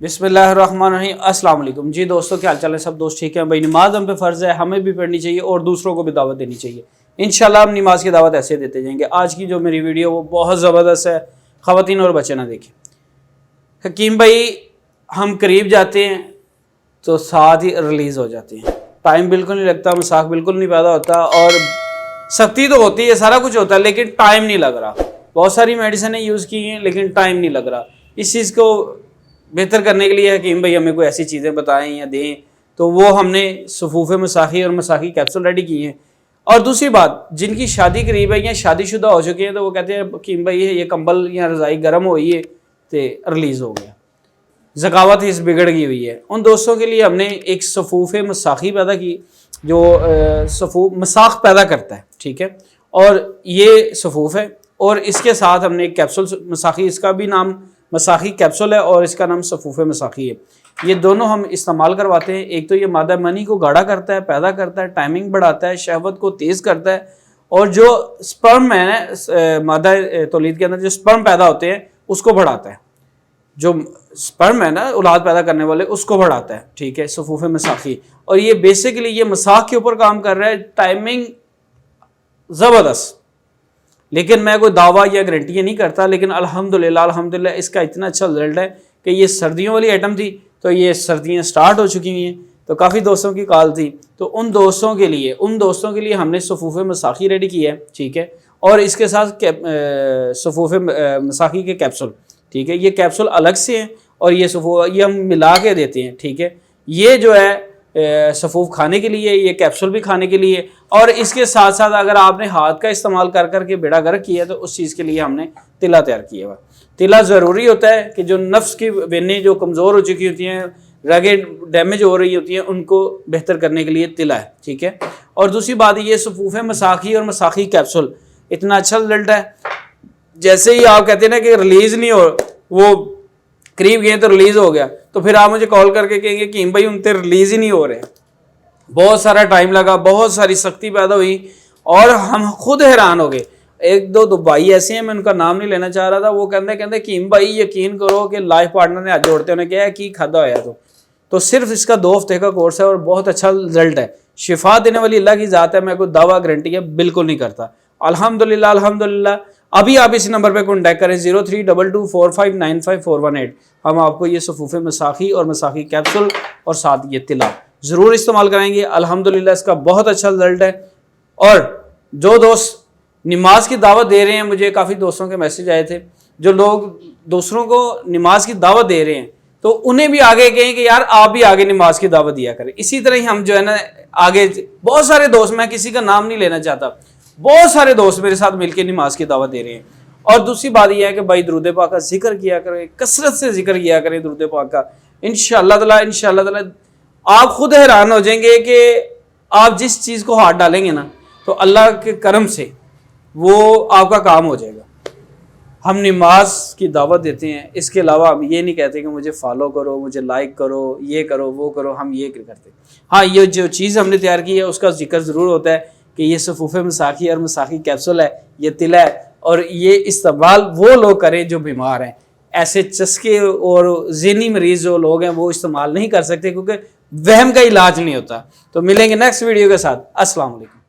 बिस्मिल्लाहिर्रहमानिर्रहीम। अस्सलाम वालेकुम जी दोस्तों, क्या हाल चाल है? सब दोस्त ठीक हैं भाई। नमाज हम पे फ़र्ज़ है, हमें भी पढ़नी चाहिए और दूसरों को भी दावत देनी चाहिए। इंशाल्लाह हम नमाज की दावत ऐसे देते जाएंगे। आज की जो मेरी वीडियो वो बहुत ज़बरदस्त है, ख़वातीन और बच्चे ना देखें। हकीम भाई, हम करीब जाते हैं तो साथ ही रिलीज़ हो जाते हैं, टाइम बिल्कुल नहीं लगता, मसाक बिल्कुल नहीं पैदा होता और सख्ती तो होती है, सारा कुछ होता है लेकिन टाइम नहीं लग रहा। बहुत सारी मेडिसिनें यूज़ की हैं लेकिन टाइम नहीं लग रहा। इस चीज़ को बेहतर करने के लिए हकीम भाई हमें कोई ऐसी चीज़ें बताएं या दें, तो वो हमने सफूफ़ मसाखी और मसाखी कैप्सूल रेडी किए हैं। और दूसरी बात, जिनकी शादी करीब है या शादीशुदा हो चुके हैं तो वो कहते हैं हकीम भाई ये कंबल या रज़ाई गर्म हुई है तो रिलीज़ हो गया, ज़कावत इस बिगड़ गई हुई है। उन दोस्तों के लिए हमने एक सफूफ़ मसाखी पैदा की जो सफूफ मसाख पैदा करता है, ठीक है। और ये सफूफ़ है और इसके साथ हमने एक कैप्सूल मसाखी, इसका भी नाम मसाखी कैप्सूल है और इसका नाम सफूफ़ मसाखी है। ये दोनों हम इस्तेमाल करवाते हैं। एक तो ये मादा मनी को गाढ़ा करता है, पैदा करता है, टाइमिंग बढ़ाता है, शहवत को तेज़ करता है और जो स्पर्म है मादा तौलीद के अंदर जो स्पर्म पैदा होते हैं उसको बढ़ाता है। जो स्पर्म है ना औलाद पैदा करने वाले, उसको बढ़ाता है, ठीक है, सफूफ़ मसाखी। और ये बेसिकली ये मसाख के ऊपर काम कर रहा है, टाइमिंग ज़बरदस्त। लेकिन मैं कोई दावा या गारंटी नहीं करता, लेकिन अल्हम्दुलिल्लाह इसका इतना अच्छा रिजल्ट है कि ये सर्दियों वाली आइटम थी तो ये सर्दियाँ स्टार्ट हो चुकी हुई हैं, तो काफ़ी दोस्तों की कॉल थी, तो उन दोस्तों के लिए हमने सफूफ़ मसाखी रेडी की है, ठीक है। और इसके साथ सफूफ़ मसाखी के कैप्सूल, ठीक है, ये कैप्सूल अलग से हैं और ये हम मिला के देते हैं, ठीक है। ये जो है सफूफ खाने के लिए, ये कैप्सूल भी खाने के लिए। और इसके साथ साथ अगर आपने हाथ का इस्तेमाल कर करके बेड़ा गर्क किया तो उस चीज़ के लिए हमने तिला तैयार किया हुआ। तिला ज़रूरी होता है कि जो नफ्स की वेनें जो कमज़ोर हो चुकी होती हैं, रगें डैमेज हो रही होती हैं, उनको बेहतर करने के लिए तिला है, ठीक है। और दूसरी बात, ये सफूफ़ मसाखी और मसाखी कैप्सूल इतना अच्छा रिजल्ट है। जैसे ही आप कहते हैं ना कि रिलीज़ नहीं हो, वो करीब गए तो रिलीज़ हो गया, तो फिर आप मुझे कॉल करके कहेंगे कि भाई उनसे रिलीज़ ही नहीं हो रहे। बहुत सारा टाइम लगा, बहुत सारी सख्ती पैदा हुई और हम खुद हैरान हो गए। एक दो भाई ऐसे हैं, मैं उनका नाम नहीं लेना चाह रहा था, वो कहते कि भाई यकीन करो कि लाइफ पार्टनर ने हाथ जोड़ते उन्हें क्या कि खादा होया तो सिर्फ इसका 2 हफ्ते का कोर्स है और बहुत अच्छा रिजल्ट है। शिफा देने वाली अल्लाह की ज़ात है, मैं कोई दावा गारंटी है बिल्कुल नहीं करता। अल्हम्दुलिल्लाह। अभी आप इस नंबर पर कॉन्टैक्ट करें 032245954118। हम आपको ये सफूफ़ मसाखी और मसाखी कैप्सूल और साथ ये तिला ज़रूर इस्तेमाल कराएंगे। अल्हम्दुलिल्लाह इसका बहुत अच्छा रिजल्ट है। और जो दोस्त नमाज की दावत दे रहे हैं, मुझे काफ़ी दोस्तों के मैसेज आए थे, जो लोग दूसरों को नमाज की दावत दे रहे हैं तो उन्हें भी आगे कहें कि यार आप भी आगे नमाज की दावत दिया करें। इसी तरह ही हम जो है ना आगे बहुत सारे दोस्त, मैं किसी का नाम नहीं लेना चाहता, बहुत सारे दोस्त मेरे साथ मिलकर नमाज की दावत दे रहे हैं। और दूसरी बात यह है कि भाई दुरूद पाक का जिक्र किया करें, कसरत से जिक्र किया करें दुरूद पाक का। इंशाअल्लाह ताला आप खुद हैरान हो जाएंगे कि आप जिस चीज़ को हाथ डालेंगे ना तो अल्लाह के करम से वो आपका काम हो जाएगा। हम नमाज की दावत देते हैं, इसके अलावा हम ये नहीं कहते कि मुझे फॉलो करो, मुझे लाइक करो, ये करो, वो करो, हम ये करते। हाँ, ये जो चीज़ हमने तैयार की है उसका जिक्र ज़रूर होता है कि ये सफूफ़ मसाखी और मसाखी कैप्सूल है, ये तिला है और ये इस्तेमाल वो लोग करें जो बीमार हैं। ऐसे चस्के और ज़हनी मरीज़ जो लोग हैं वो इस्तेमाल नहीं कर सकते क्योंकि वहम का इलाज नहीं होता। तो मिलेंगे नेक्स्ट वीडियो के साथ। अस्सलाम वालेकुम।